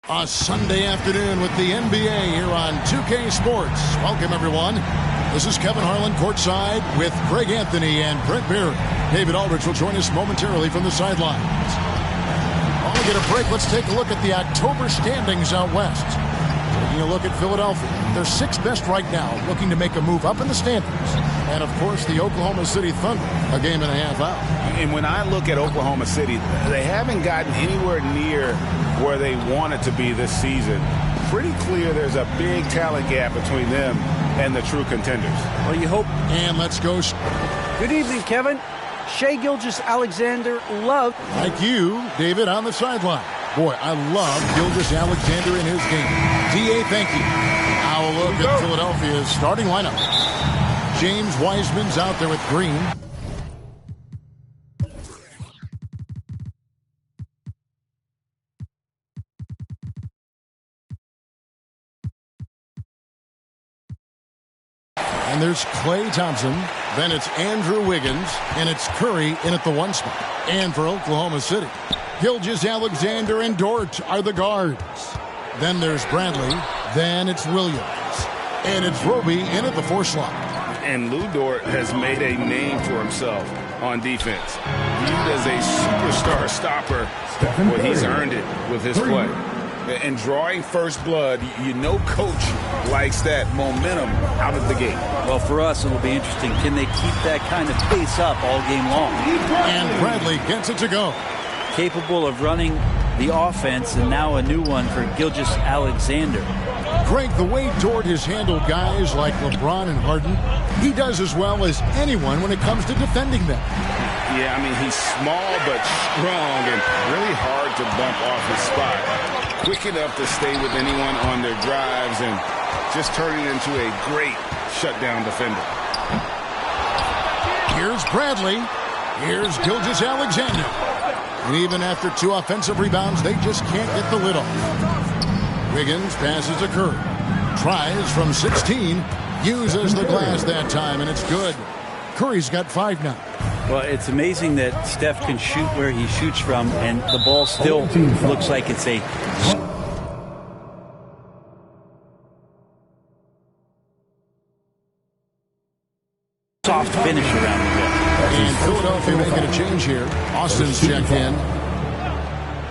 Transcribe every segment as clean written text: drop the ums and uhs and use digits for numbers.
A Sunday afternoon with the NBA here on 2K Sports. Welcome, everyone. This is Kevin Harlan courtside with Greg Anthony and Brent Beard. David Aldridge will join us momentarily from the sidelines. While we get a break, let's take a look at the October standings out west. Taking a look at Philadelphia. They're sixth best right now, looking to make a move up in the standings. And, of course, the Oklahoma City Thunder, a game and a half out. And when I look at Oklahoma City, they haven't gotten anywhere near where they wanted to be this season. Pretty clear there's a big talent gap between them and the true contenders. Well, you hope. And let's go. Good evening, Kevin. Shai Gilgeous-Alexander loved. Like you, David, on the sideline. Boy, I love Gilgeous-Alexander in his game. D.A., thank you. Now a look at Philadelphia's starting lineup. James Wiseman's out there with Green. And there's Klay Thompson. Then it's Andrew Wiggins. And it's Curry in at the one spot. And for Oklahoma City, Gilgeous-Alexander and Dort are the guards. Then there's Bradley. Then it's Williams. And it's Roby in at the four slot. And Lou Dort has made a name for himself on defense. Viewed as a superstar stopper, well, he's earned it with his play. And drawing first blood, you know coach likes that momentum out of the gate. Well, for us, it'll be interesting. Can they keep that kind of pace up all game long? And Bradley gets it to go. Capable of running the offense, and now a new one for Gilgeous-Alexander. Greg, the way Dort has handled guys like LeBron and Harden, he does as well as anyone when it comes to defending them. Yeah, I mean, he's small but strong and really hard to bump off his spot. Quick enough to stay with anyone on their drives and just turning into a great shutdown defender. Here's Bradley. Here's Gilgeous-Alexander. And even after two offensive rebounds, they just can't get the lid off. Wiggins passes to Curry. Tries from 16. Uses the glass that time, and it's good. Curry's got 5 now. Well, it's amazing that Steph can shoot where he shoots from, and the ball still looks like it's a soft finish around the rim. And Philadelphia making a change here. Austin's checked in.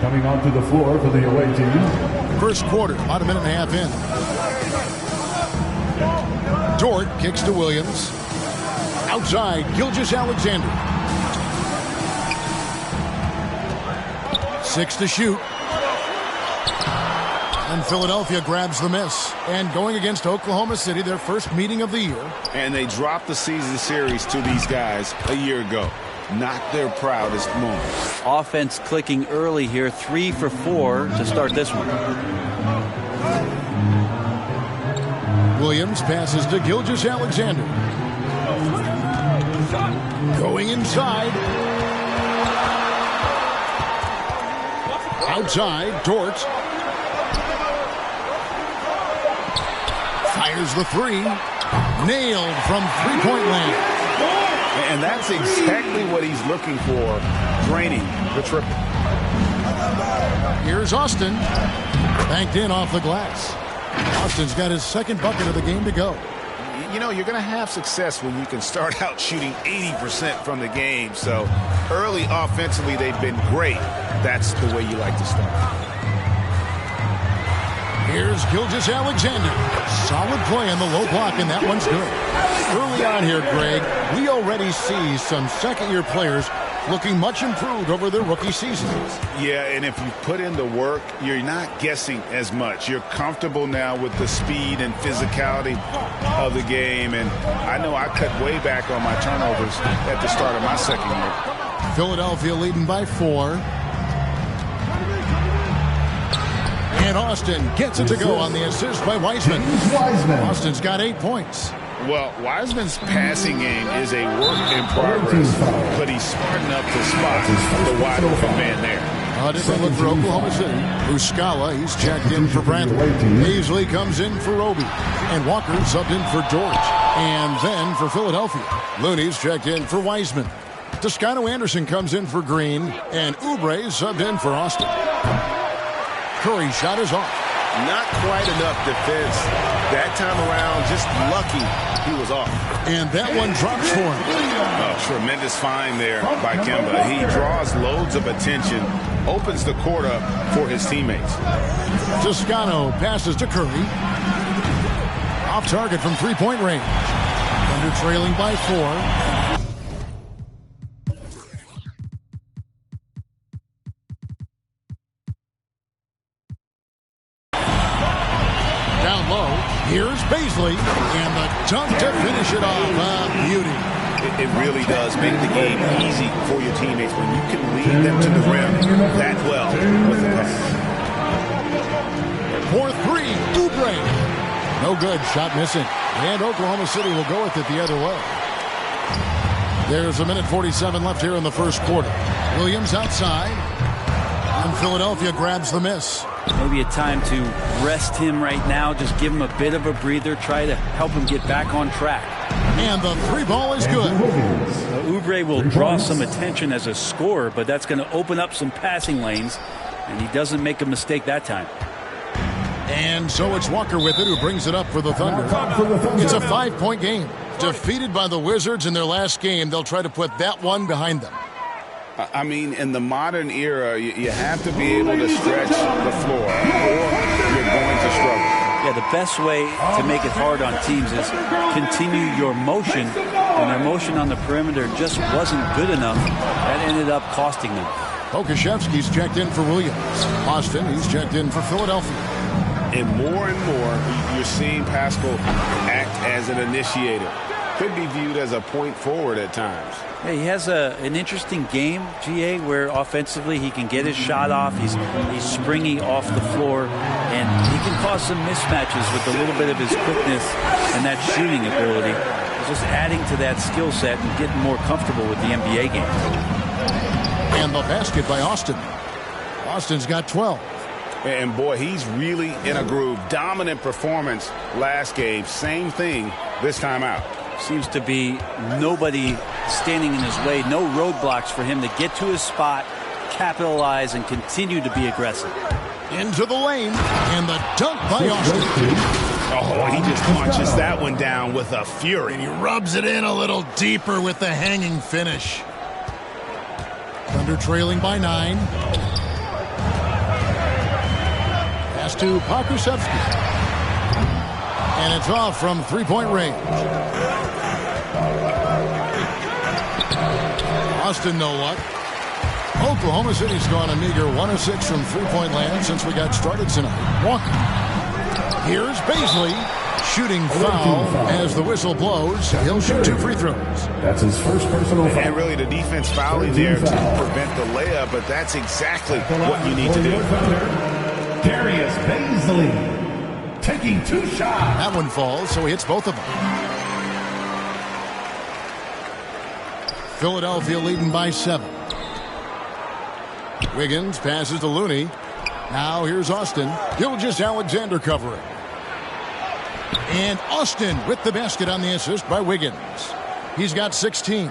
Coming onto the floor for the away team. First quarter, about a minute and a half in. Dort kicks to Williams. Outside, Gilgeous-Alexander. 6 to shoot. And Philadelphia grabs the miss. And going against Oklahoma City, their first meeting of the year. And they dropped the season series to these guys a year ago. Not their proudest moment. Offense clicking early here, 3 for 4 to start this one. Williams passes to Gilgeous-Alexander. Going inside. Outside, Dort. Fires the three. Nailed from three-point land. And that's exactly what he's looking for, draining the triple. Here's Austin. Banked in off the glass. Austin's got his second bucket of the game to go. You know, you're going to have success when you can start out shooting 80% from the game. So early offensively, they've been great. That's the way you like to start. Here's Gilgeous-Alexander. Solid play on the low block, and that one's good. Early on here, Greg, we already see some second-year players looking much improved over their rookie seasons. Yeah, and if you put in the work, you're not guessing as much. You're comfortable now with the speed and physicality of the game. And I know I cut way back on my turnovers at the start of my second year. Philadelphia leading by 4. And Austin gets it to go on the assist by Wiseman. Austin's got 8 points. Well, Wiseman's passing game is a work in progress, but he's smart enough to spot the wide open man there. Didn't look for Oklahoma City. Muscala, he's checked in for Bradley. Beasley comes in for Roby. And Walker subbed in for George. And then for Philadelphia, Looney's checked in for Wiseman. Toscano Anderson comes in for Green. And Oubre subbed in for Austin. Curry's shot is off. Not quite enough defense that time around. Just lucky he was off. And that one drops for him. A tremendous find there by Kemba. He draws loads of attention, opens the court up for his teammates. Toscano passes to Curry. Off target from three-point range. Thunder trailing by 4. Here's Baisley, and the dunk to finish it off. Beauty. It really does make the game easy for your teammates when you can lead them to the rim that well with the pass. For 3, Oubre. No good, shot missing. And Oklahoma City will go with it the other way. There's 1:47 left here in the first quarter. Williams outside, and Philadelphia grabs the miss. Maybe a time to rest him right now. Just give him a bit of a breather. Try to help him get back on track. And the 3 ball is good. Oubre will draw some attention as a scorer, but that's going to open up some passing lanes, and he doesn't make a mistake that time. And so it's Walker with it, who brings it up for the Thunder. It's a 5-point game. Defeated by the Wizards in their last game, they'll try to put that one behind them. I mean, in the modern era, you have to be able to stretch the floor, or you're going to struggle. Yeah, the best way to make it hard on teams is continue your motion, and their motion on the perimeter just wasn't good enough. That ended up costing them. Okashevsky's checked in for Williams. Austin, he's checked in for Philadelphia. And more, you're seeing Pascal act as an initiator. Could be viewed as a point forward at times. Yeah, he has an interesting game, GA, where offensively he can get his shot off. He's springy off the floor, and he can cause some mismatches with a little bit of his quickness and that shooting ability. He's just adding to that skill set and getting more comfortable with the NBA game. And the basket by Austin. Austin's got 12. And boy, he's really in a groove. Dominant performance last game. Same thing this time out. Seems to be nobody standing in his way. No roadblocks for him to get to his spot, capitalize, and continue to be aggressive. Into the lane, and the dunk by Austin. Oh, he just punches that one down with a fury. And he rubs it in a little deeper with the hanging finish. Thunder trailing by 9. Pass to Pokusevski. And it's off from three-point range. Austin, no luck. Oklahoma City's gone a meager 1 of 6 from three-point land since we got started tonight. Walker. Here's Baisley. Shooting foul as the whistle blows. He'll shoot 2 free throws. That's his first personal foul. And really the defense fouling there to prevent the layup, but that's exactly what you need to do. Darius Baisley taking 2 shots. That one falls, so he hits both of them. Philadelphia leading by 7. Wiggins passes to Looney. Now here's Austin. Gilgeous-Alexander covering. And Austin with the basket on the assist by Wiggins. He's got 16.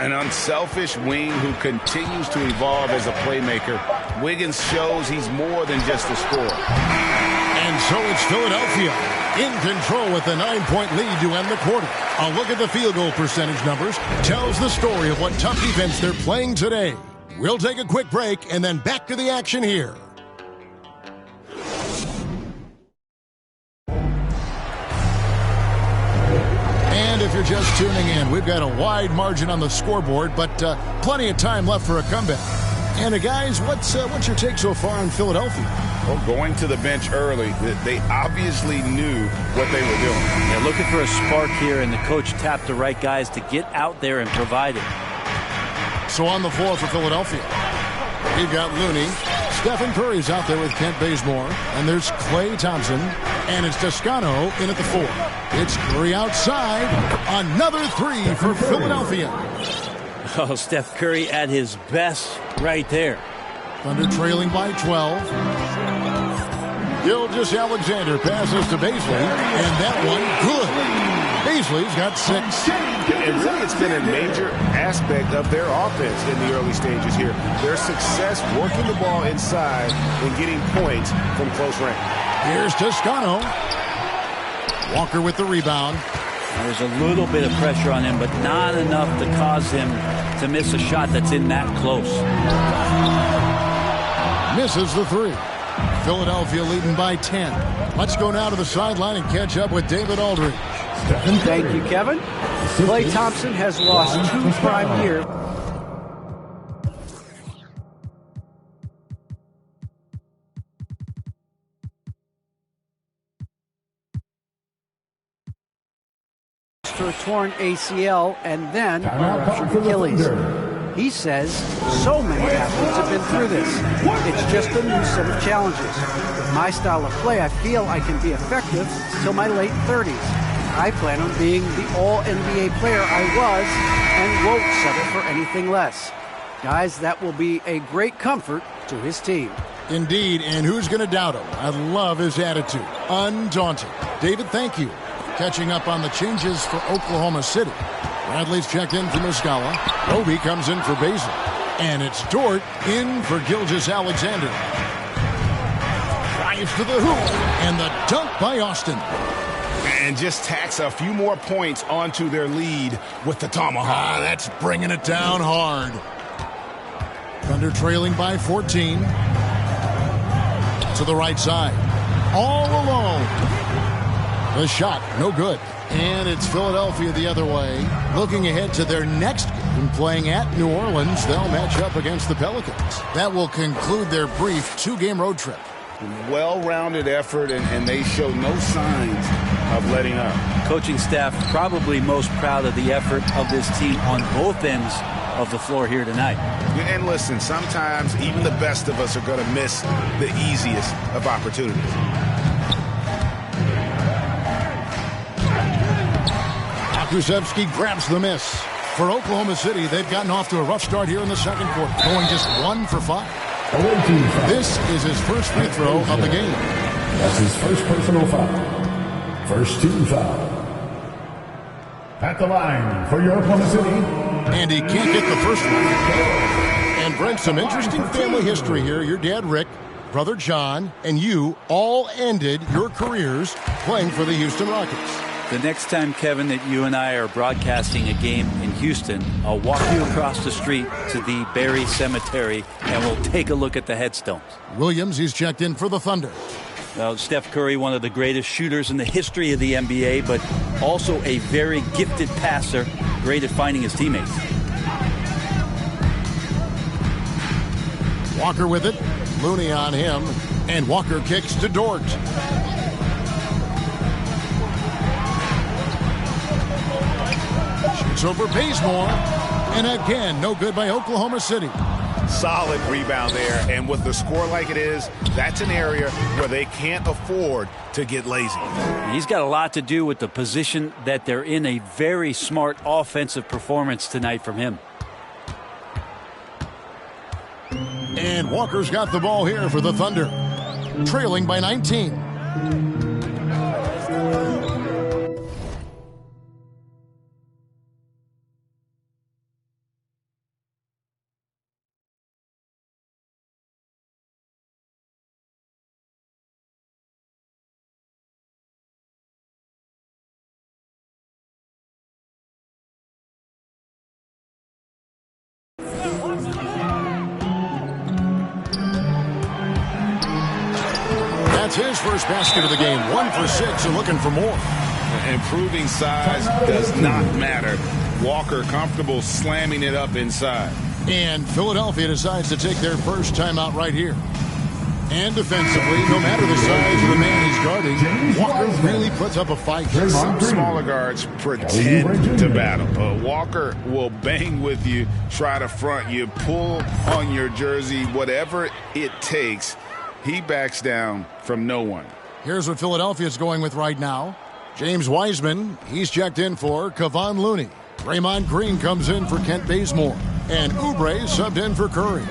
An unselfish wing who continues to evolve as a playmaker. Wiggins shows he's more than just a scorer. And so it's Philadelphia in control with a 9-point lead to end the quarter. A look at the field goal percentage numbers tells the story of what tough defense they're playing today. We'll take a quick break and then back to the action here. And if you're just tuning in, we've got a wide margin on the scoreboard, but plenty of time left for a comeback. And guys, what's your take so far on Philadelphia? Well, going to the bench early, they obviously knew what they were doing. They're looking for a spark here, and the coach tapped the right guys to get out there and provide it. So on the floor for Philadelphia, we've got Looney. Stephen Curry's out there with Kent Bazemore. And there's Klay Thompson. And it's Toscano in at the 4. It's Curry outside. Another 3 for Philadelphia. Oh, Steph Curry at his best right there. Thunder trailing by 12. Gilgeous-Alexander passes to Baisley. And that one good. Beasley's got 6. And really, it's been a major aspect of their offense in the early stages here. Their success working the ball inside and getting points from close range. Here's Toscano. Walker with the rebound. There's a little bit of pressure on him, but not enough to cause him to miss a shot that's in that close. Misses the 3. Philadelphia leading by 10. Let's go now to the sideline and catch up with David Aldridge. Thank you, Kevin. Klay Thompson has lost 2 prime years. For a torn ACL and then a ruptured Achilles. He says so many athletes have been through this. It's just a new set of challenges. With my style of play, I feel I can be effective till my late 30s. I plan on being the all-NBA player I was and won't settle for anything less. Guys, that will be a great comfort to his team. Indeed, and who's going to doubt him? I love his attitude. Undaunted. David, thank you. Catching up on the changes for Oklahoma City. Bradley's checked in for Muscala. Roby comes in for Baszler. And it's Dort in for Gilgeous-Alexander. Drives to the hoop. And the dunk by Austin. And just tacks a few more points onto their lead with the tomahawk. That's bringing it down hard. Thunder trailing by 14. To the right side. All alone. The shot, no good. And it's Philadelphia the other way. Looking ahead to their next game, playing at New Orleans, they'll match up against the Pelicans. That will conclude their brief 2-game road trip. Well-rounded effort, and they show no signs of letting up. Coaching staff probably most proud of the effort of this team on both ends of the floor here tonight. And listen, sometimes even the best of us are going to miss the easiest of opportunities. Kuszewski grabs the miss. For Oklahoma City, they've gotten off to a rough start here in the second quarter, going just 1 for 5. This is his first free throw of the game. That's his first personal foul. First team foul. At the line for your Oklahoma City. And he can't get the first one. And Brent, some interesting family history here. Your dad, Rick, brother John, and you all ended your careers playing for the Houston Rockets. The next time, Kevin, that you and I are broadcasting a game in Houston, I'll walk you across the street to the Berry Cemetery, and we'll take a look at the headstones. Williams, he's checked in for the Thunder. Well, Steph Curry, one of the greatest shooters in the history of the NBA, but also a very gifted passer, great at finding his teammates. Walker with it. Looney on him. And Walker kicks to Dort. Shoots over Bazemore. And again, no good by Oklahoma City. Solid rebound there, and with the score like it is, that's an area where they can't afford to get lazy. He's got a lot to do with the position that they're in. A very smart offensive performance tonight from him. And Walker's got the ball here for the Thunder, trailing by 19. That's his first basket of the game. 1 for 6 and looking for more. Improving size does not matter. Walker comfortable slamming it up inside. And Philadelphia decides to take their first timeout right here. And defensively, no matter the size of the man he's guarding, Walker really puts up a fight. Some smaller guards pretend to battle. Walker will bang with you, try to front you, pull on your jersey, whatever it takes. He backs down from no one. Here's what Philadelphia's going with right now. James Wiseman, he's checked in for Kevon Looney. Draymond Green comes in for Kent Bazemore. And Oubre subbed in for Curry.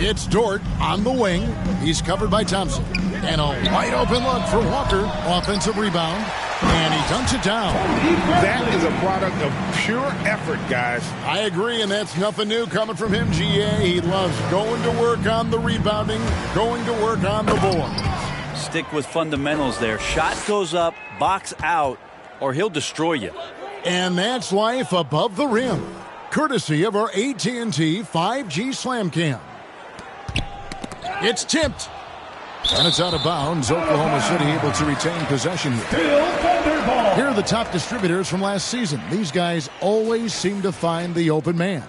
It's Dort on the wing. He's covered by Thompson. And a wide open look for Walker. Offensive rebound. And he dunks it down. That is a product of pure effort, guys. I agree, and that's nothing new coming from him, GA. He loves going to work on the rebounding, going to work on the board. Stick with fundamentals there. Shot goes up, box out, or he'll destroy you. And that's life above the rim, courtesy of our AT&T 5G Slam Cam. It's tipped. And it's out of bounds. Oklahoma City able to retain possession here. Here are the top distributors from last season. These guys always seem to find the open man.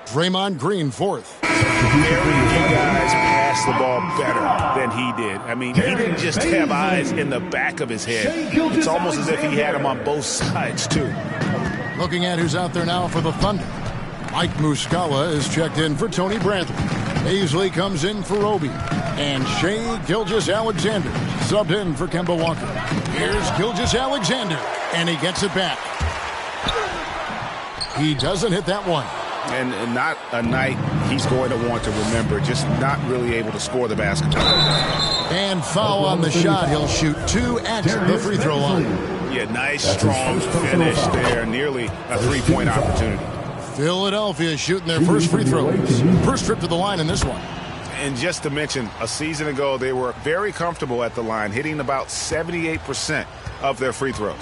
Draymond Green, fourth. Very few guys pass the ball better than he did. I mean, he didn't just have eyes in the back of his head. It's almost as if he had them on both sides, too. Looking at who's out there now for the Thunder. Mike Muscala is checked in for Tony Bradley. Paisley comes in for Obi. And Shai Gilgeous-Alexander subbed in for Kemba Walker. Here's Gilgeous-Alexander, and he gets it back. He doesn't hit that one. And not a night he's going to want to remember, just not really able to score the basketball. And foul on the shot. He'll shoot 2 at the free throw line. Yeah, nice, strong finish there. Nearly a three-point opportunity. Philadelphia shooting their first free throws. First trip to the line in this one. And just to mention, a season ago, they were very comfortable at the line, hitting about 78% of their free throws.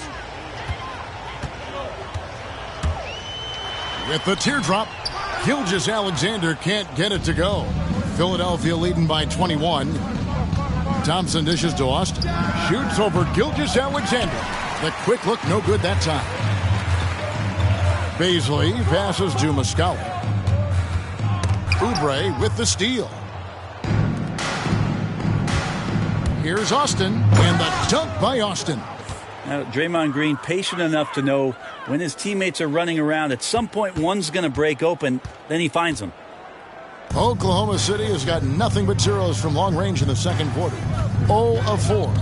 With the teardrop, Gilgeous-Alexander can't get it to go. Philadelphia leading by 21. Thompson dishes to Austin. Shoots over Gilgeous-Alexander. The quick look, no good that time. Paisley passes to Muscala. Oubre with the steal. Here's Austin, and the dunk by Austin. Now, Draymond Green patient enough to know when his teammates are running around, at some point one's going to break open, then he finds them. Oklahoma City has got nothing but zeros from long range in the second quarter. 0 of 4.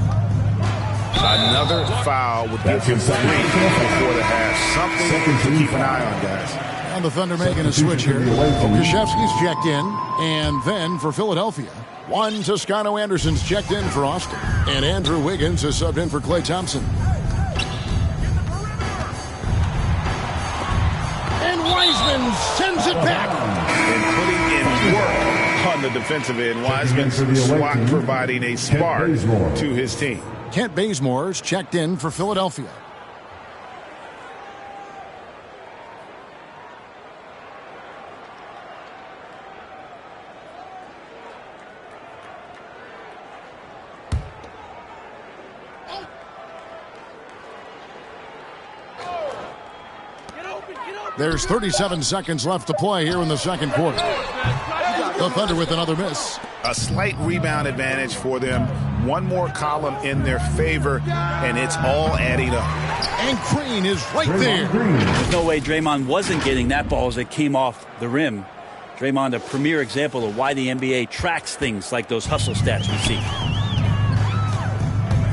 Another foul would give him 3 before the half. Something to keep an eye on, guys. And the Thunder making a switch here. Krzyzewski's checked in, and then for Philadelphia, Juan Toscano-Anderson's checked in for Austin, and Andrew Wiggins is subbed in for Klay Thompson. And Wiseman sends it back. And putting in work on the defensive end. Wiseman's swat providing a spark to his team. Kent Bazemore's checked in for Philadelphia. There's 37 seconds left to play here in the second quarter. The Thunder with another miss. A slight rebound advantage for them. One more column in their favor, and it's all adding up. And Green is right there. There's no way Draymond wasn't getting that ball as it came off the rim. Draymond, a premier example of why the NBA tracks things like those hustle stats we see.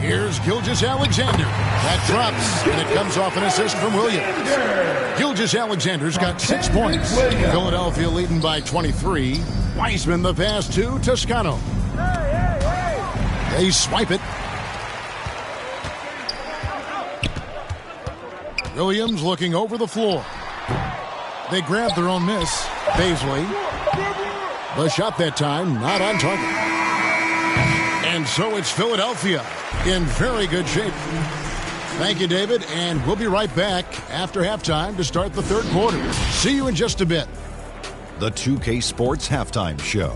Here's Gilgeous-Alexander. That drops, and it comes off an assist from Williams. Gilgeous-Alexander's got 6 points. Philadelphia leading by 23. Wiseman the pass to Toscano. They swipe it. Williams looking over the floor. They grab their own miss. Paisley. The shot that time, not on target. And so it's Philadelphia in very good shape. Thank you, David, and we'll be right back after halftime to start the third quarter. See you in just a bit. The 2K Sports Halftime Show.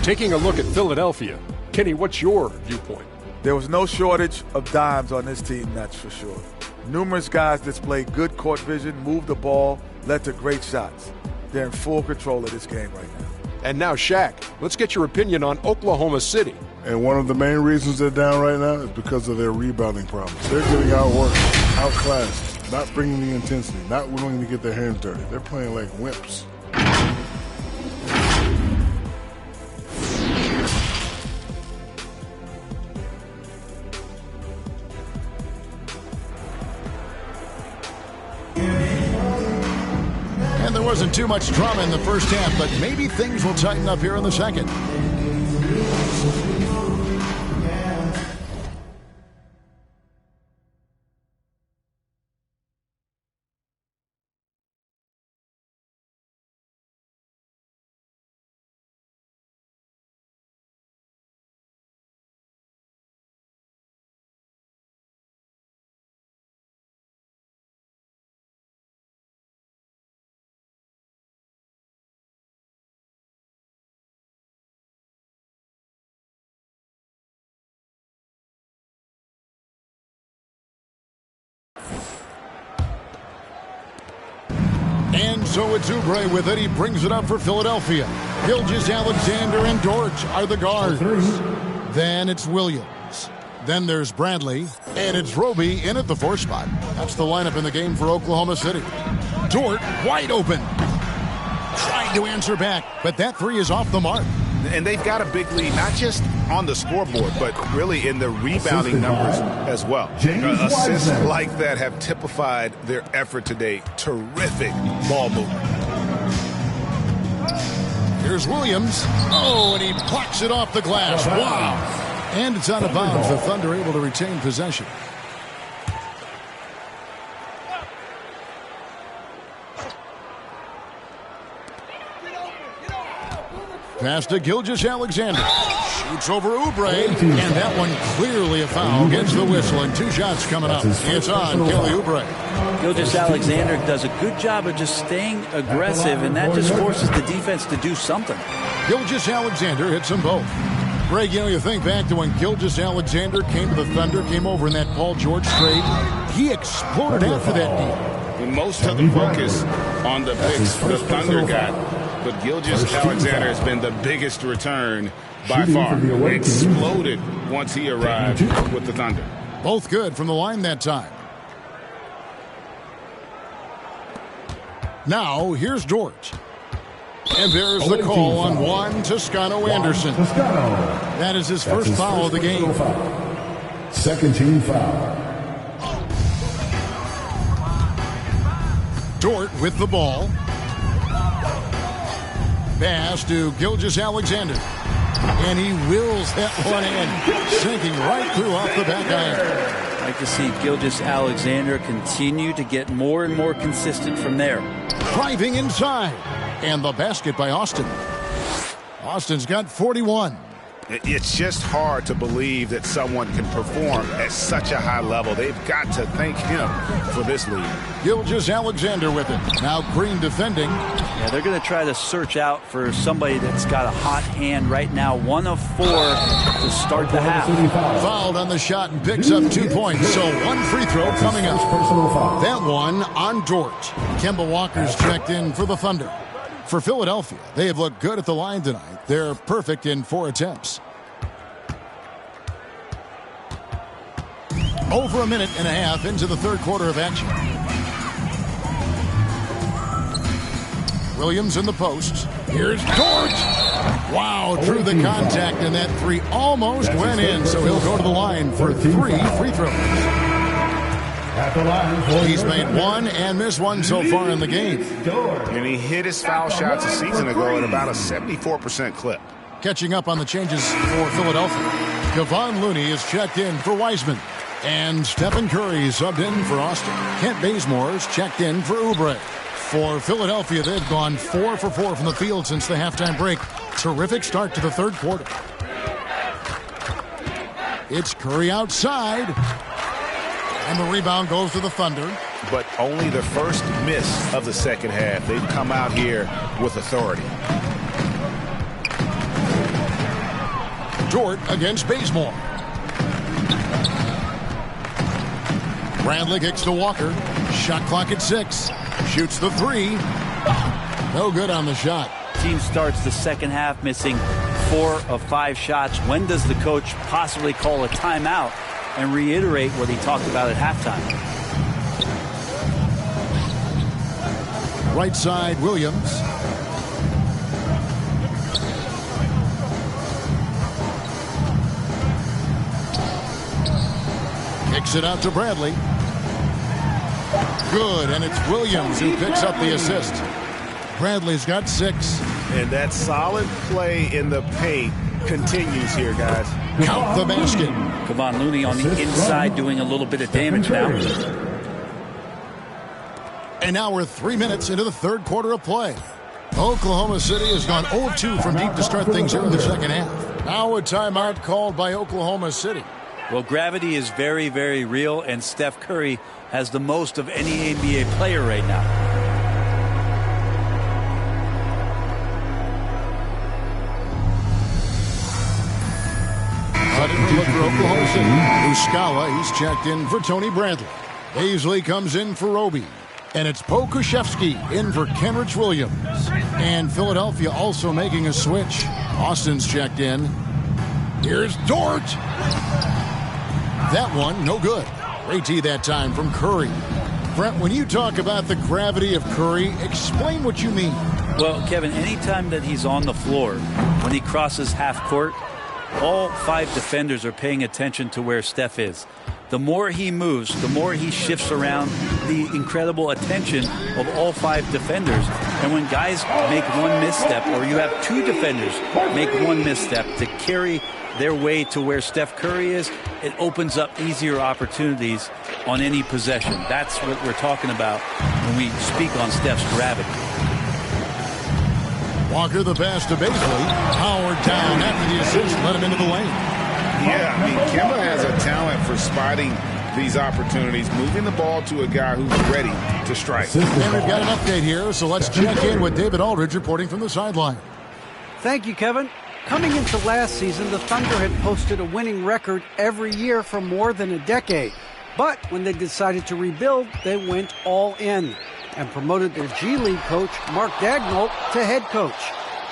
Taking a look at Philadelphia, Kenny, what's your viewpoint? There was no shortage of dimes on this team, that's for sure. Numerous guys displayed good court vision, moved the ball, led to great shots. They're in full control of this game right now. And now, Shaq, let's get your opinion on Oklahoma City. And one of the main reasons they're down right now is because of their rebounding problems. They're getting outworked, outclassed, not bringing the intensity, not willing to get their hands dirty. They're playing like wimps. Wasn't too much drama in the first half, but maybe things will tighten up here in the second. And so it's Oubre with it. He brings it up for Philadelphia. Gilgeous-Alexander and Dort are the guards. Then it's Williams. Then there's Bradley. And it's Roby in at the 4 spot. That's the lineup in the game for Oklahoma City. Dort wide open. Trying to answer back, but that 3 is off the mark. And they've got a big lead, not just on the scoreboard, but really in the rebounding numbers as well. Assists like that have typified their effort today. Terrific ball movement. Here's Williams. Oh, and he blocks it off the glass. Wow. And it's out of bounds. The Thunder able to retain possession. Pass to Gilgeous-Alexander. Shoots over Oubre. And that one clearly a foul. Gets the whistle, and 2 shots coming up. It's on Kelly Oubre. Gilgeous-Alexander does a good job of just staying aggressive, and that just forces the defense to do something. Gilgeous-Alexander hits them both. Greg, you think back to when Gilgeous-Alexander came to the Thunder, came over in that Paul George trade. He exploded after that deal. Most of the focus on the picks the Thunder got. But Gilgeous-Alexander has been the biggest return by far. Exploded once he arrived with the Thunder. Both good from the line that time. Now, here's Dort. And there's the call on Juan Toscano-Anderson. That is his first foul of the game. Second team foul. Dort with the ball. Pass to Gilgeous-Alexander. And he wills that one in, sinking right through off the back iron. I'd like to see Gilgeous-Alexander continue to get more and more consistent from there. Driving inside. And the basket by Austin. Austin's got 41. It's just hard to believe that someone can perform at such a high level. They've got to thank him for this lead. Gilgeous-Alexander with it. Now Green defending. Yeah, they're going to try to search out for somebody that's got a hot hand right now. 1 of 4 to start the half. Fouled on the shot and picks up 2 points. So 1 free throw coming up. That one on Dort. Kemba Walker's checked in for the Thunder. For Philadelphia, they have looked good at the line tonight. They're perfect in 4 attempts. Over a minute and a half into the 3rd quarter of action. Williams in the post. Here's Dort. Wow, through the contact, and that 3 almost went in, so he'll go to the line for 3 free throws. He's made 1 and missed 1 so far in the game. And he hit his foul shots a season ago at about a 74% clip. Catching up on the changes for Philadelphia. Kevon Looney is checked in for Wiseman. And Stephen Curry subbed in for Austin. Kent Bazemore is checked in for Oubre. For Philadelphia, they've gone 4 for 4 from the field since the halftime break. Terrific start to the 3rd quarter. It's Curry outside. And the rebound goes to the Thunder. But only the first miss of the second half. They've come out here with authority. Dort against Bazemore. Bradley kicks to Walker. Shot clock at 6. Shoots the 3. No good on the shot. Team starts the second half missing 4 of 5 shots. When does the coach possibly call a timeout and reiterate what he talked about at halftime? Right side, Williams. Kicks it out to Bradley. Good, and it's Williams who picks up the assist. Bradley's got 6. And that solid play in the paint continues here, guys. Count the basket. Kevon Looney on the inside doing a little bit of damage now. And now we're 3 minutes into the third quarter of play. Oklahoma City has gone 0-2 from deep to start things here in the second half. Now a timeout called by Oklahoma City. Well, gravity is very, very real, and Steph Curry has the most of any NBA player right now. Look for Oklahoma City. Muscala, he's checked in for Tony Bradley. Baisley comes in for Roby. And it's Pokuševski in for Kenrich Williams. And Philadelphia also making a switch. Austin's checked in. Here's Dort. That one, no good. Great tee that time from Curry. Brent, when you talk about the gravity of Curry, explain what you mean. Well, Kevin, anytime that he's on the floor, when he crosses half court, all 5 defenders are paying attention to where Steph is. The more he moves, the more he shifts around, the incredible attention of all 5 defenders. And when guys make one misstep, or you have 2 defenders make one misstep to carry their way to where Steph Curry is, it opens up easier opportunities on any possession. That's what we're talking about when we speak on Steph's gravity. Walker the pass to Baisley. Howard down after the assist. Let him into the lane. Yeah, I mean, Kemba has a talent for spotting these opportunities, moving the ball to a guy who's ready to strike. And we've got an update here, so let's check in with David Aldridge reporting from the sideline. Thank you, Kevin. Coming into last season, the Thunder had posted a winning record every year for more than a decade. But when they decided to rebuild, they went all in and promoted their G League coach, Mark Daigneault, to head coach.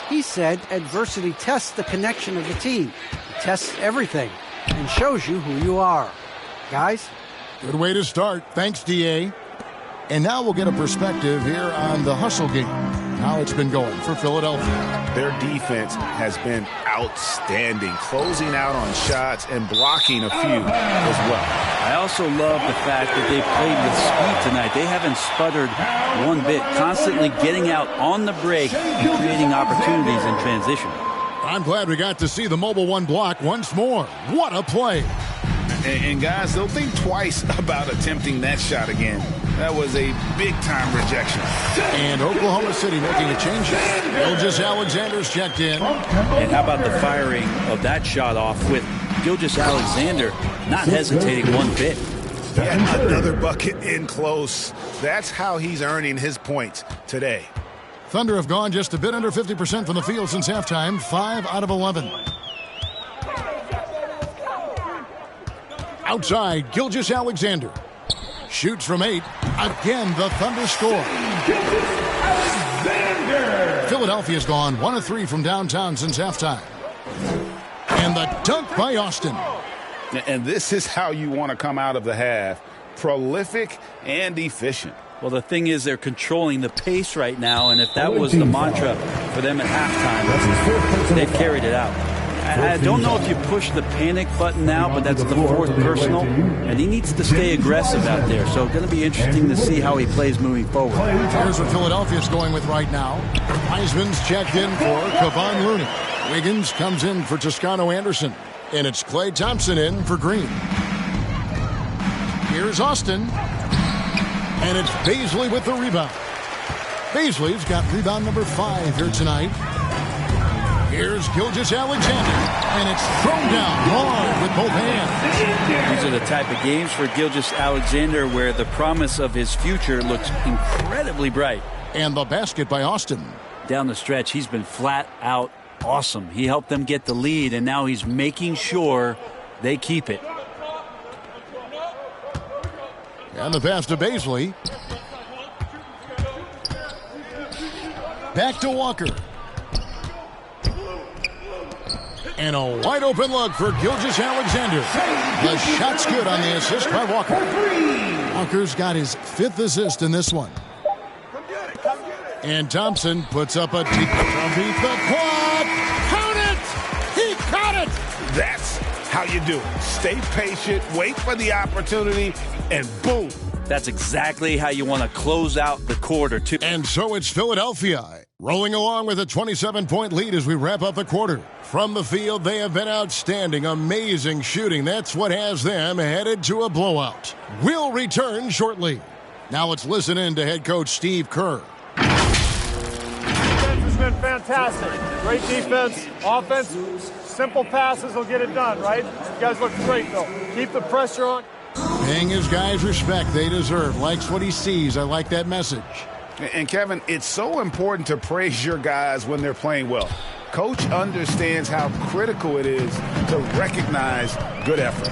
He said adversity tests the connection of the team. It tests everything and shows you who you are. Guys? Good way to start. Thanks, D.A. And now we'll get a perspective here on the hustle game. How it's been going for Philadelphia. Their defense has been outstanding, closing out on shots and blocking a few as well. I also love the fact that they played with speed tonight. They haven't sputtered one bit, constantly getting out on the break and creating opportunities in transition. I'm glad we got to see the mobile one block once more. What a play. And guys, they'll think twice about attempting that shot again. That was a big-time rejection. And Oklahoma City making a change. Gilgeous-Alexander's checked in. And how about the firing of that shot off with Gilgeous-Alexander not hesitating one bit. Yeah, another bucket in close. That's how he's earning his points today. Thunder have gone just a bit under 50% from the field since halftime, 5 out of 11. Outside, Gilgeous-Alexander. Shoots from 8. Again, the Thunder score. Philadelphia's gone 1 of 3 from downtown since halftime. And the dunk by Austin. And this is how you want to come out of the half. Prolific and efficient. Well, the thing is they're controlling the pace right now, and if that was the mantra for them at halftime, they've carried it out. I don't know if you push the panic button now, but that's the 4th personal, and he needs to stay aggressive out there. So going to be interesting to see how he plays moving forward. Here's what Philadelphia's going with right now. Heisman's checked in for Kevon Looney. Wiggins comes in for Toscano Anderson, and it's Klay Thompson in for Green. Here's Austin, and it's Baisley with the rebound. Baisley's got rebound number 5 here tonight. Here's Gilgeous-Alexander, and it's thrown down hard with both hands. These are the type of games for Gilgeous-Alexander where the promise of his future looks incredibly bright. And the basket by Austin. Down the stretch, he's been flat out awesome. He helped them get the lead, and now he's making sure they keep it. And the pass to Baisley. Back to Walker. And a wide open look for Gilgeous-Alexander. The shot's good on the assist by Walker. Walker's got his 5th assist in this one. And Thompson puts up a deep from beneath the quad. Count it! He caught it! That's how you do it. Stay patient, wait for the opportunity, and boom, That's exactly how you want to close out the quarter, too. And so it's Philadelphia rolling along with a 27-point lead as we wrap up the quarter. From the field, they have been outstanding, amazing shooting. That's what has them headed to a blowout. We'll return shortly. Now let's listen in to head coach Steve Kerr. Defense has been fantastic. Great defense. Offense, simple passes will get it done, right? You guys look great, though. Keep the pressure on. Paying his guys respect they deserve. Likes what he sees. I like that message. And Kevin, it's so important to praise your guys when they're playing well. Coach understands how critical it is to recognize good effort.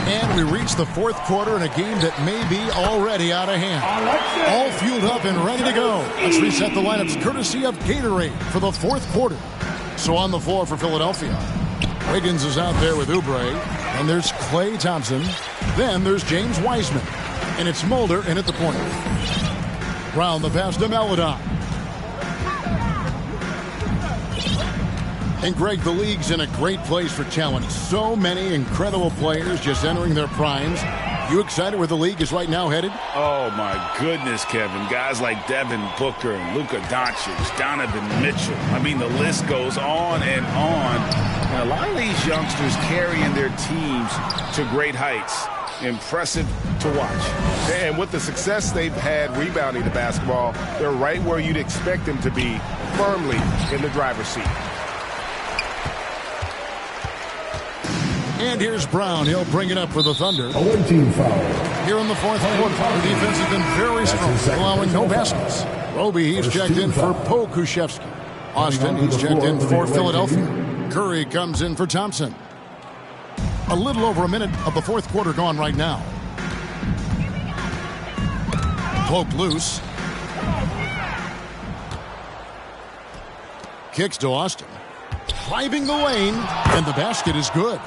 And we reach the fourth quarter in a game that may be already out of hand. All fueled up and ready to go. Let's reset the lineups courtesy of Gatorade for the fourth quarter. So on the floor for Philadelphia, Wiggins is out there with Oubre. And there's Klay Thompson. Then there's James Wiseman. And it's Mulder in at the point. Brown the pass to Maledon. And Greg, the league's in a great place for talent. So many incredible players just entering their primes. You excited where the league is right now headed? Oh, my goodness, Kevin. Guys like Devin Booker and Luka Doncic, Donovan Mitchell. I mean, the list goes on and on. And a lot of these youngsters carrying their teams to great heights. Impressive to watch. And with the success they've had rebounding the basketball, they're right where you'd expect them to be, firmly in the driver's seat. And here's Brown. He'll bring it up for the Thunder. A team foul. Here in the fourth quarter, the defense has been very strong, allowing no baskets. Roby, he's checked in for Pokuševski. Austin, he's checked in for Philadelphia. Curry comes in for Thompson. A little over a minute of the fourth quarter gone right now. Poked loose. Kicks to Austin. Driving the lane, and the basket is good.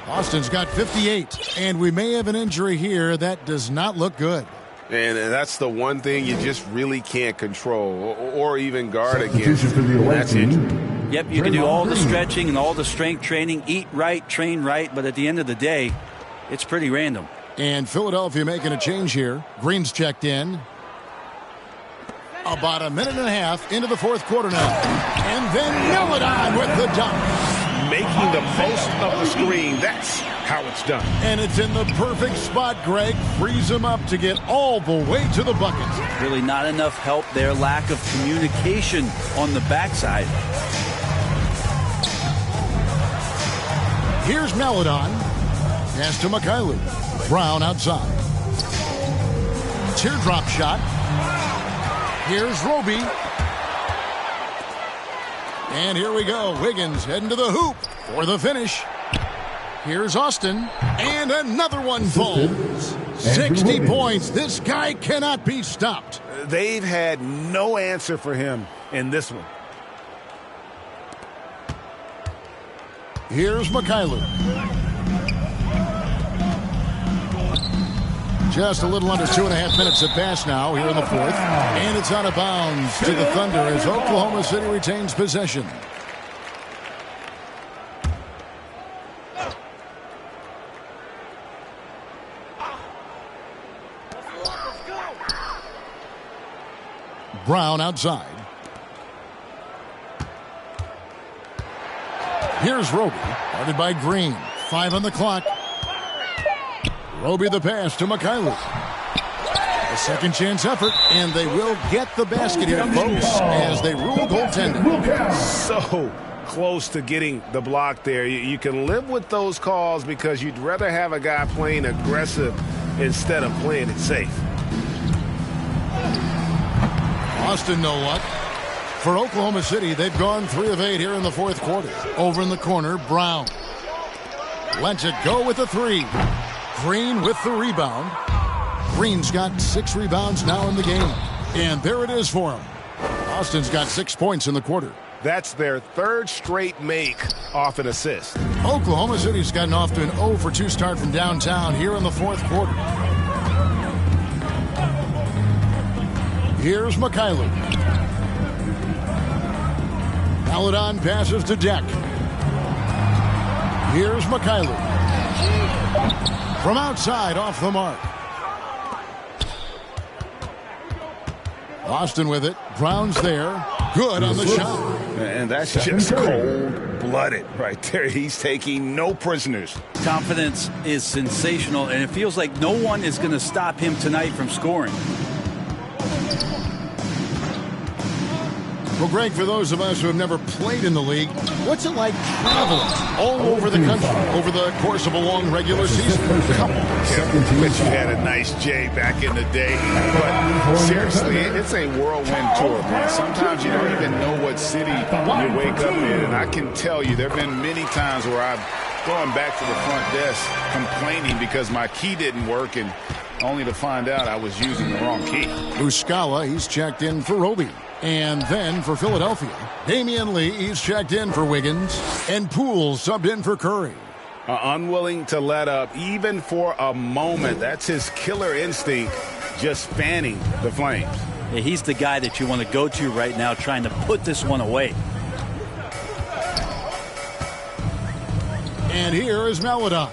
Austin's got 58, and we may have an injury here that does not look good. And that's the one thing you just really can't control or even guard against. That's injury. Yep, you can do all the stretching and all the strength training, eat right, train right, but at the end of the day, it's pretty random. And Philadelphia making a change here. Green's checked in. About a minute and a half into the fourth quarter now. And then Maledon with the dunk. Making the most of the screen. That's how it's done. And it's in the perfect spot, Greg. Frees him up to get all the way to the bucket. Really not enough help there. Lack of communication on the backside. Here's Maledon. Pass to Mikhailuk. Brown outside. Teardrop shot. Here's Roby. And here we go. Wiggins heading to the hoop for the finish. Here's Austin. And another one falls. 60 points. This guy cannot be stopped. They've had no answer for him in this one. Here's Mikhailuk. Just a little under 2.5 minutes have passed now here in the fourth. And it's out of bounds to the Thunder as Oklahoma City retains possession. Brown outside. Here's Roby, guarded by Green. 5 on the clock. Roby the pass to Mikhailuk. A second chance effort, and they will get the basket here, folks, as they rule goaltending. So close to getting the block there. You can live with those calls because you'd rather have a guy playing aggressive instead of playing it safe. Austin, no luck. For Oklahoma City, they've gone 3 of 8 here in the fourth quarter. Over in the corner, Brown. Lets it go with the 3. Green with the rebound. Green's got 6 rebounds now in the game. And there it is for him. Austin's got 6 points in the quarter. That's their 3rd straight make off an assist. Oklahoma City's gotten off to an 0 for 2 start from downtown here in the fourth quarter. Here's Mikhailuk. Maledon passes to Deck. Here's Mikhailuk. From outside, off the mark. Austin with it. Brown's there. Good on the shot. And that's just cold-blooded right there. He's taking no prisoners. Confidence is sensational, and it feels like no one is going to stop him tonight from scoring. Well, Greg, for those of us who have never played in the league, what's it like traveling all over the country over the course of a long regular season? Come on, Kevin. Bet you had a nice J back in the day. But seriously, it's a whirlwind tour, man. Sometimes you don't even know what city you wake up in. And I can tell you there have been many times where I've gone back to the front desk complaining because my key didn't work, and only to find out I was using the wrong key. Muscala, he's checked in for Roby. And then for Philadelphia, Damian Lee, he's checked in for Wiggins. And Poole subbed in for Curry. Unwilling to let up even for a moment. That's his killer instinct, just fanning the flames. Yeah, he's the guy that you want to go to right now, trying to put this one away. And here is Maladon.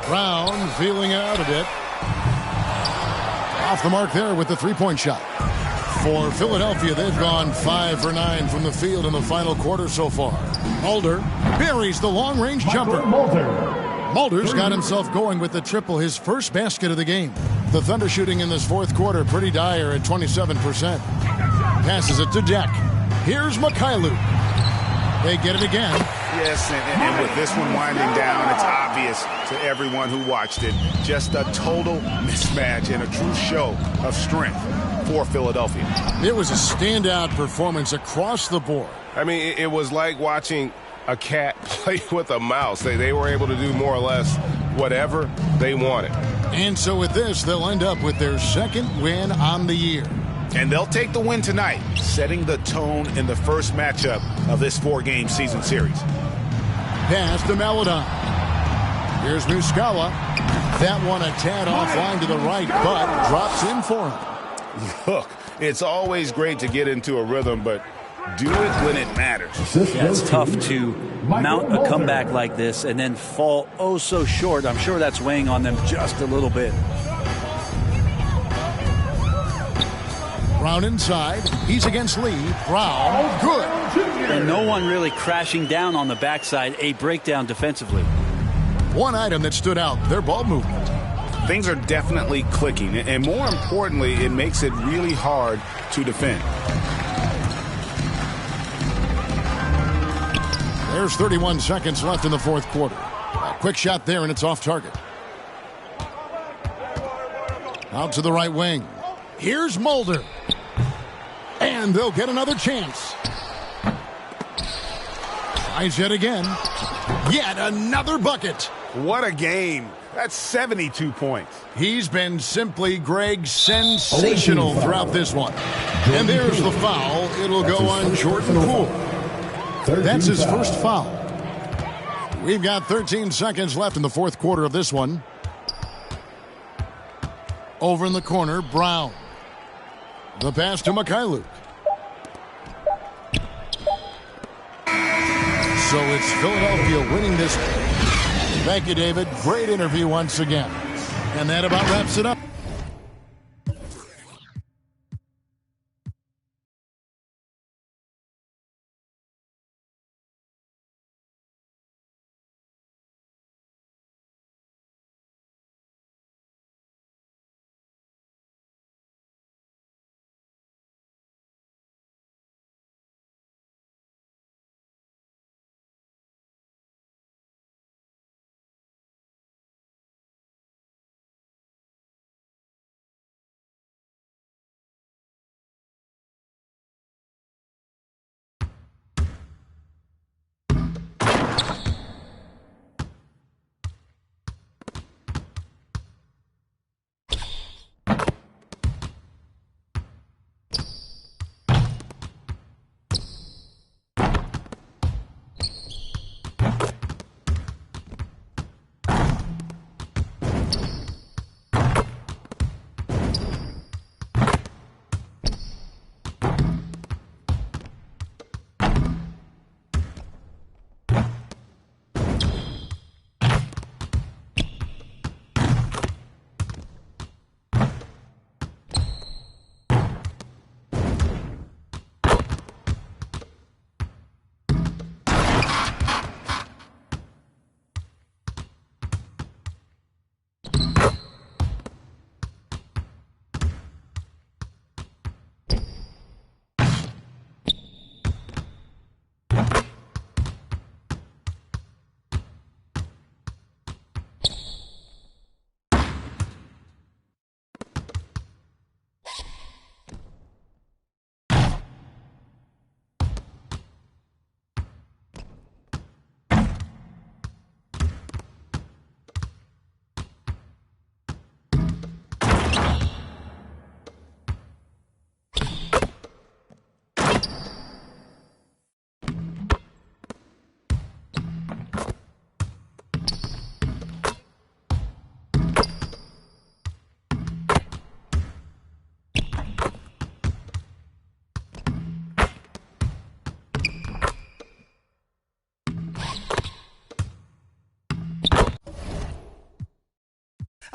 Brown feeling it out a bit. Off the mark there with the three-point shot. For Philadelphia, they've gone 5 for 9 from the field in the final quarter so far. Mulder buries the long-range jumper. Mulder's got himself going with the triple, his first basket of the game. The Thunder shooting in this fourth quarter pretty dire at 27%. Passes it to Deck. Here's Mikhailuk. They get it again. Yes, and with this one winding down, it's obvious to everyone who watched it. Just a total mismatch and a true show of strength for Philadelphia. It was a standout performance across the board. I mean, it was like watching a cat play with a mouse. They were able to do more or less whatever they wanted. And so with this, they'll end up with their second win on the year. And they'll take the win tonight, setting the tone in the first matchup of this 4-game season series. Pass to Maladon. Here's Muscala. That one a tad offline to the right, but drops in for him. Look, it's always great to get into a rhythm, but do it when it matters. Yeah, it's tough to mount a comeback like this and then fall oh so short. I'm sure that's weighing on them just a little bit. Brown inside. He's against Lee. Brown, good. And no one really crashing down on the backside. A breakdown defensively. One item that stood out, their ball movement. Things are definitely clicking, and more importantly, it makes it really hard to defend. There's 31 seconds left in the fourth quarter. A quick shot there, and it's off target. Out to the right wing. Here's Mulder. And they'll get another chance. Tries yet again. Yet another bucket. What a game. That's 72 points. He's been simply, Greg, sensational throughout this one. And there's the foul. It'll go on Jordan Poole. That's his first foul. We've got 13 seconds left in the fourth quarter of this one. Over in the corner, Brown. The pass to Mikhailuk. So it's Philadelphia winning this. Thank you, David. Great interview once again. And that about wraps it up.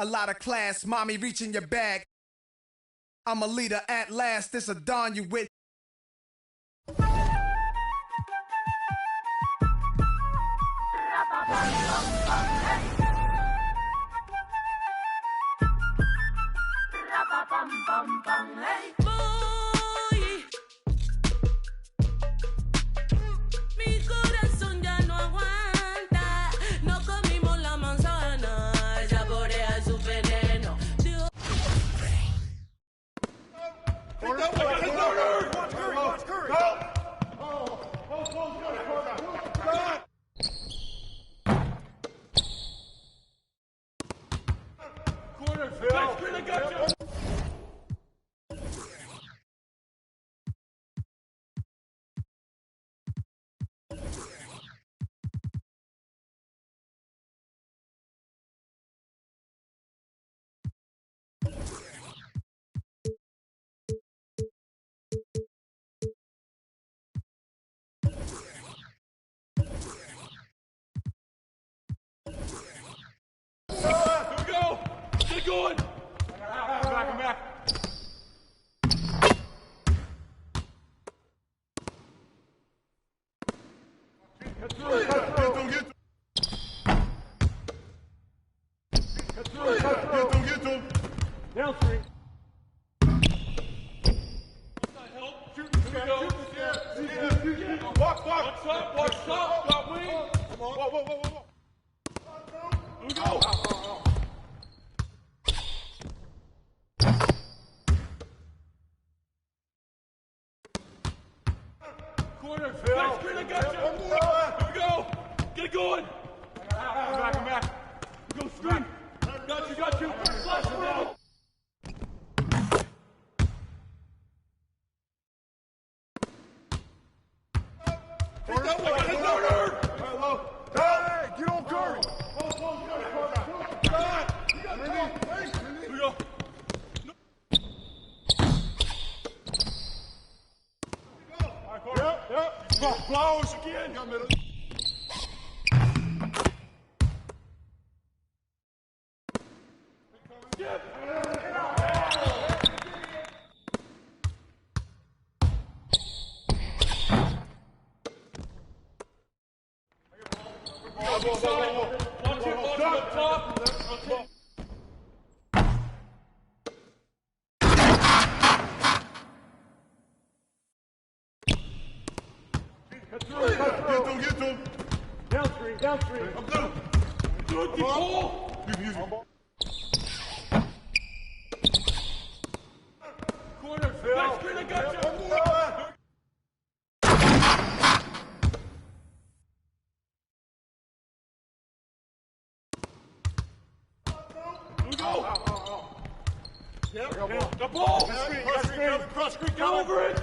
a lot of class. Mommy, reach in your bag. I'm a leader at last. This a dawn you with. Mi corazón ya no aguanta, no comimos la manzana, saborea su veneno. Get going! Back, back. Get through. Get through. Down three. Help. Shoot. Walk. Watch up. Got wing. Whoa. Here we go. Corner, Phil. Next screen, I got you. Here we go. Get it going. Back. Go screen. Got you. Flash around. Corner. Hey, get on Curry. Here we go. Yep. Flowers again. Got middle. Watch it up top. Get to him. Down three. I'm through. Do it, ball. You can use it. Corner, Phil. Next screen, I got you. Yep. The ball. Cross screen. Go over it.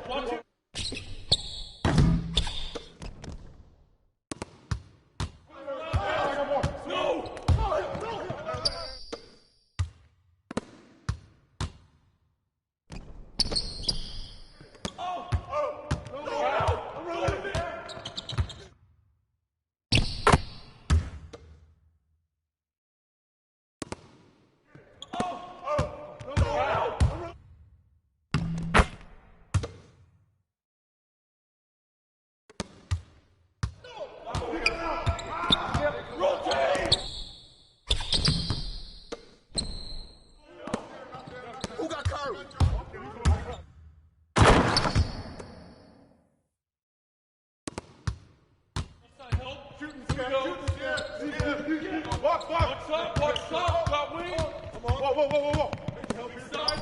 Watch it. No. Watch up. Got wing. Whoa. Help your side.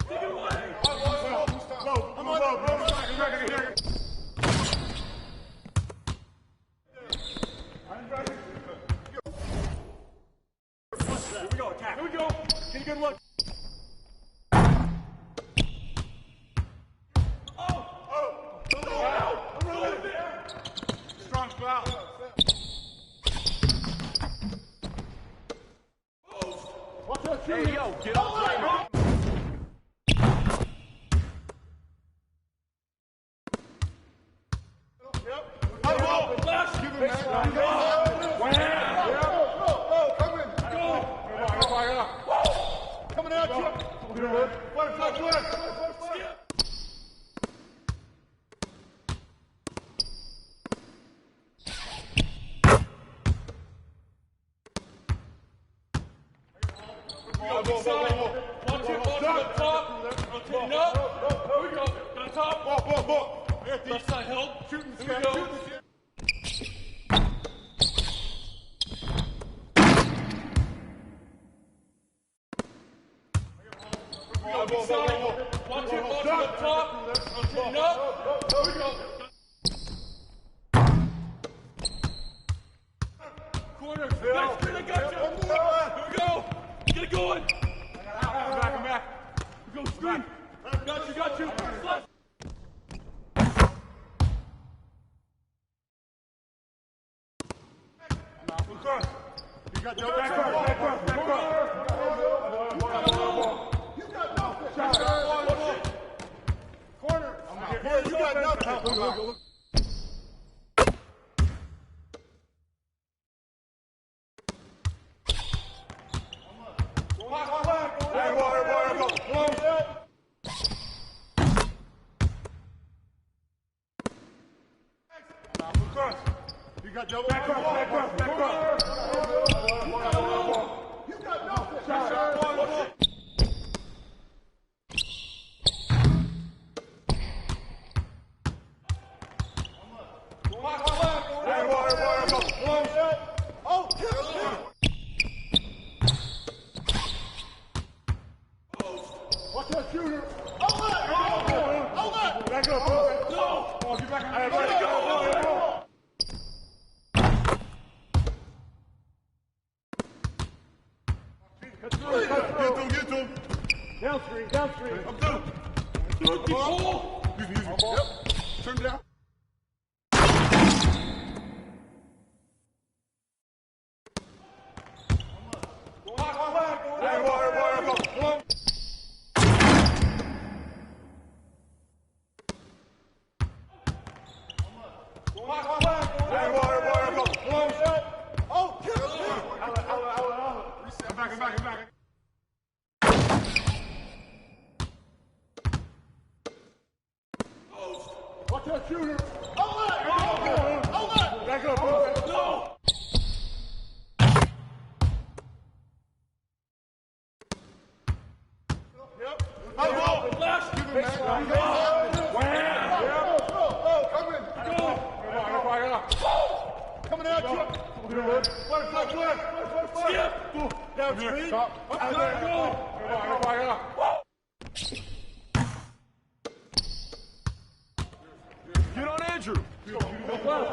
Take it away. Here we go. Get a good look. Strong foul. Watch that shooting. Hey, yo, get off right now. Coming out, Chip. Watch it up top. Rotating up. Here we go. On top. Left side help. Shooting. Here we go. Watch it up top. Rotating up. Here we go. Corner. Next screen, I got you. Here we go. Get it going. Back. We go screen. Got you. Left. You got no back. Corner. You got nothing. You got double. Back cross. You got nothing. Watch that shooter. Back up. Go. Get back. Go. Get to him. Downstream. I'm through. Use me. Yep. Turn down. Back. Watch that shooter. Back up. No. Yep. Last. Coming out, Chip. Skip. Down screen. Get on Andrew. Get that.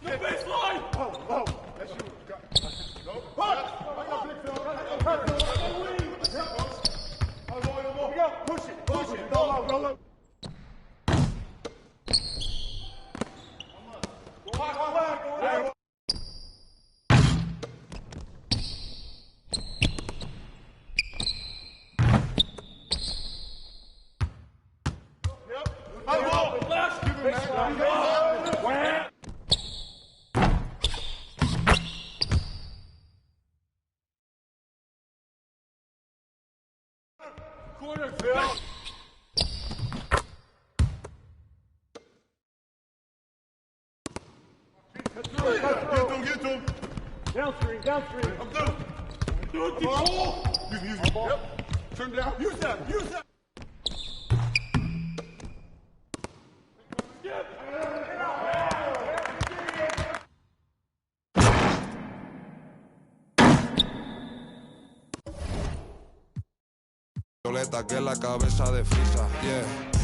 No baseline. That's you. Go. Push it. Roll up. Corner, Phil. Get to him. Downstream. I'm through. Do it, ball. Use it. Yep. Turn down. Use that. Violeta que es la cabeza de frisa, yeah.